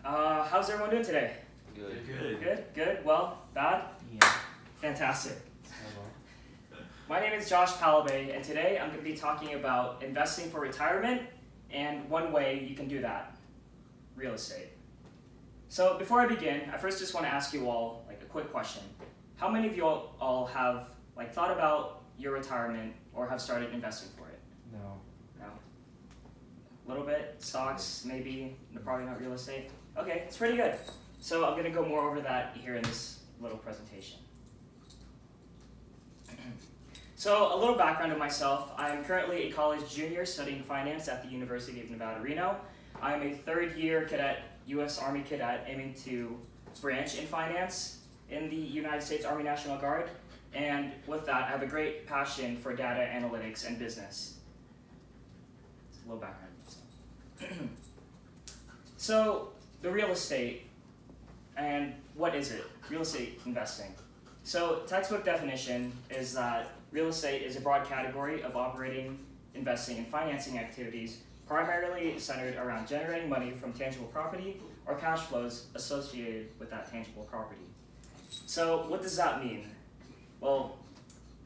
How's everyone doing today? Good. Good? Well, bad? Yeah. Fantastic. My name is Josh Palabay, and today I'm going to be talking about investing for retirement and one way you can do that, real estate. So before I begin, I first just want to ask you all a quick question. How many of you all have thought about your retirement or have started investing for it? No. No? A little bit? Stocks, maybe? Probably not real estate? Okay, it's pretty good. So I'm going to go more over that here in this little presentation. So a little background of myself. I'm currently a college junior studying finance at the University of Nevada, Reno. I'm a third-year cadet, U.S. Army cadet, aiming to branch in finance in the United States Army National Guard. And with that, I have a great passion for data analytics and business. It's a little background of myself. So the real estate, and what is it? Real estate investing. So textbook definition is that real estate is a broad category of operating, investing, and financing activities primarily centered around generating money from tangible property or cash flows associated with that tangible property. So what does that mean? Well,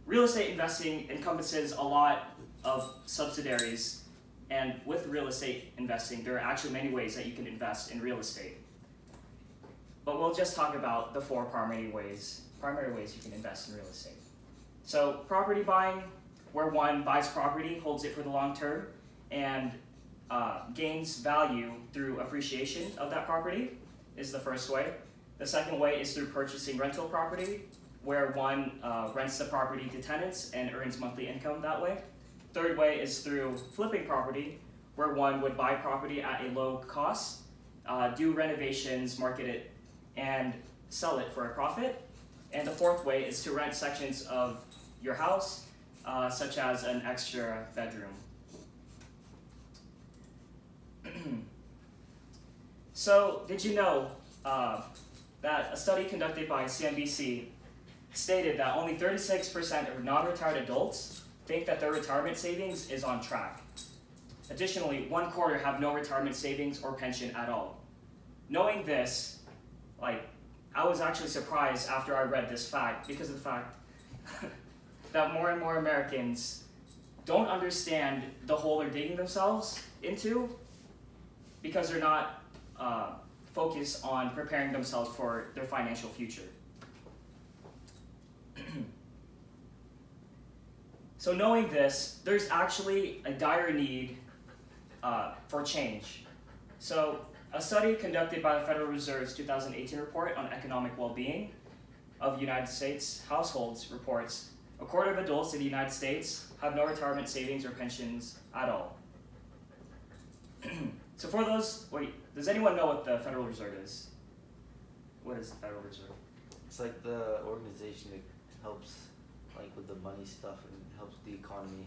real estate investing encompasses a lot of subsidiaries, and with real estate investing, there are actually many ways that you can invest in real estate. But we'll just talk about the four primary ways you can invest in real estate. So property buying, where one buys property, holds it for the long term, and gains value through appreciation of that property is the first way. The second way is through purchasing rental property, where one rents the property to tenants and earns monthly income that way. Third way is through flipping property, where one would buy property at a low cost, do renovations, market it, and sell it for a profit. And the fourth way is to rent sections of your house, such as an extra bedroom. So, did you know that a study conducted by CNBC stated that only 36% of non-retired adults think that their retirement savings is on track? Additionally, 1/4 have no retirement savings or pension at all. Knowing this, I was actually surprised after I read this fact because of the fact that more and more Americans don't understand the hole they're digging themselves into because they're not focused on preparing themselves for their financial future. So knowing this, there's actually a dire need for change. So a study conducted by the Federal Reserve's 2018 report on economic well-being of United States households reports 1/4 of adults in the United States have no retirement savings or pensions at all. So for those, does anyone know what the Federal Reserve is? What is the Federal Reserve? It's like the organization that helps with the money stuff and helps the economy.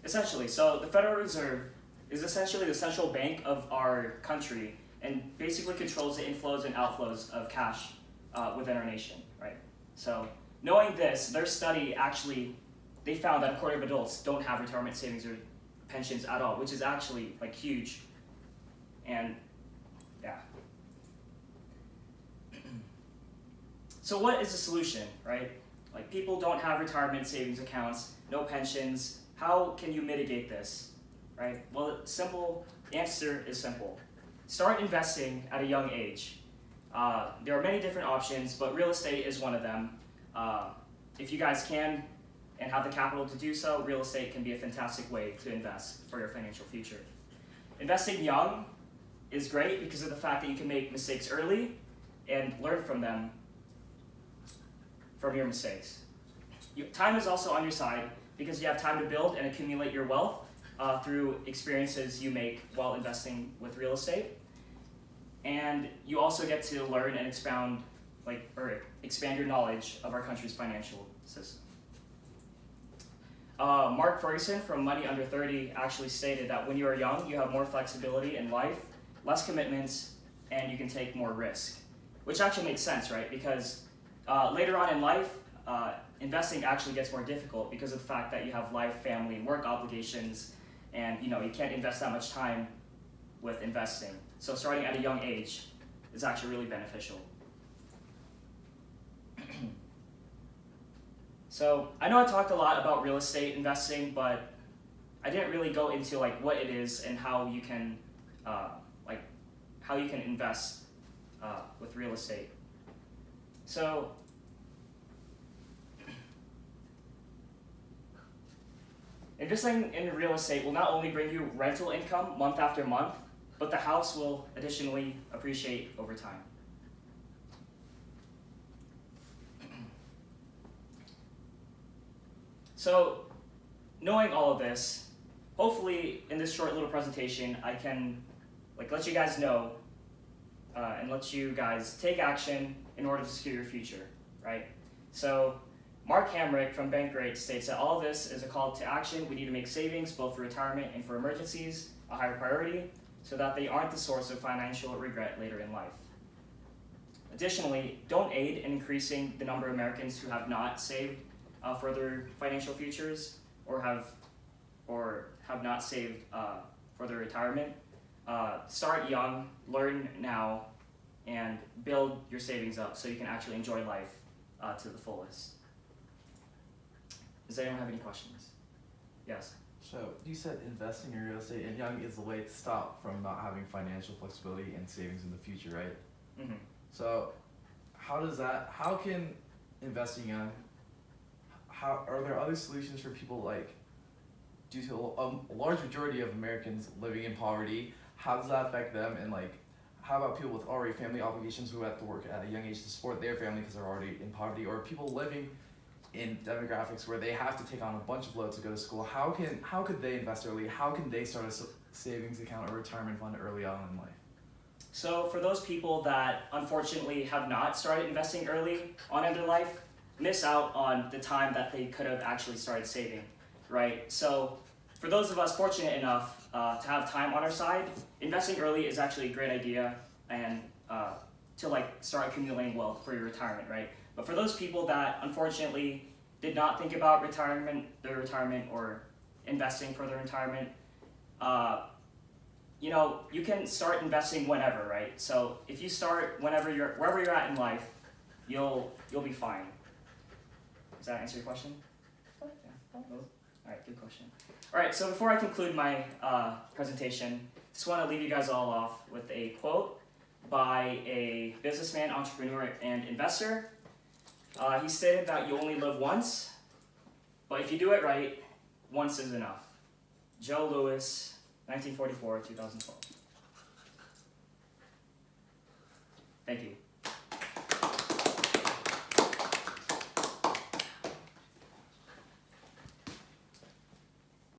Essentially, so the Federal Reserve is essentially the central bank of our country and basically controls the inflows and outflows of cash within our nation, right? So knowing this, their study they found that 1/4 of adults don't have retirement savings or pensions at all, which is actually huge. And yeah. So what is the solution, right? People don't have retirement savings accounts, no pensions. How can you mitigate this, right? Well, the simple answer is simple. Start investing at a young age. There are many different options, but real estate is one of them. If you guys can and have the capital to do so, real estate can be a fantastic way to invest for your financial future. Investing young is great because of the fact that you can make mistakes early and learn from them, from your mistakes. Time is also on your side because you have time to build and accumulate your wealth through experiences you make while investing with real estate. And you also get to learn and expand your knowledge of our country's financial system. Mark Ferguson from Money Under 30 actually stated that when you are young, you have more flexibility in life, less commitments, and you can take more risk. Which actually makes sense, right? Because later on in life, investing actually gets more difficult because of the fact that you have life, family, and work obligations, and you can't invest that much time with investing. So starting at a young age is actually really beneficial. So I know I talked a lot about real estate investing, but I didn't really go into like what it is and how you can invest with real estate. So investing in real estate will not only bring you rental income month after month, but the house will additionally appreciate over time. So, knowing all of this, hopefully in this short little presentation, I can let you guys know and let you guys take action in order to secure your future, right? So, Mark Hamrick from Bankrate states that all of this is a call to action. We need to make savings both for retirement and for emergencies a higher priority so that they aren't the source of financial regret later in life. Additionally, don't aid in increasing the number of Americans who have not saved for their financial futures or have not saved for their retirement. Start young, learn now, and build your savings up so you can actually enjoy life to the fullest. Does anyone have any questions? Yes. So you said investing in real estate and young is the way to stop from not having financial flexibility and savings in the future, right? Mm-hmm. So how can investing young, are there other solutions for people like, due to a large majority of Americans living in poverty, how does that affect them? And like, how about people with already family obligations who have to work at a young age to support their family because they're already in poverty, or people living in demographics where they have to take on a bunch of loads to go to school? How could they invest early? How can they start a savings account or retirement fund early on in life? So for those people that unfortunately have not started investing early on in their life, miss out on the time that they could have actually started saving, right? So for those of us fortunate enough to have time on our side, investing early is actually a great idea and to start accumulating wealth for your retirement, right? But for those people that unfortunately did not think about their retirement or investing for their retirement, you can start investing whenever, right? So if you start wherever you're at in life, you'll be fine. Does that answer your question? Yeah. All right, good question. All right, so before I conclude my presentation, just want to leave you guys all off with a quote by a businessman, entrepreneur, and investor. He stated that you only live once, but if you do it right, once is enough. Joe Louis, 1944-2012. Thank you.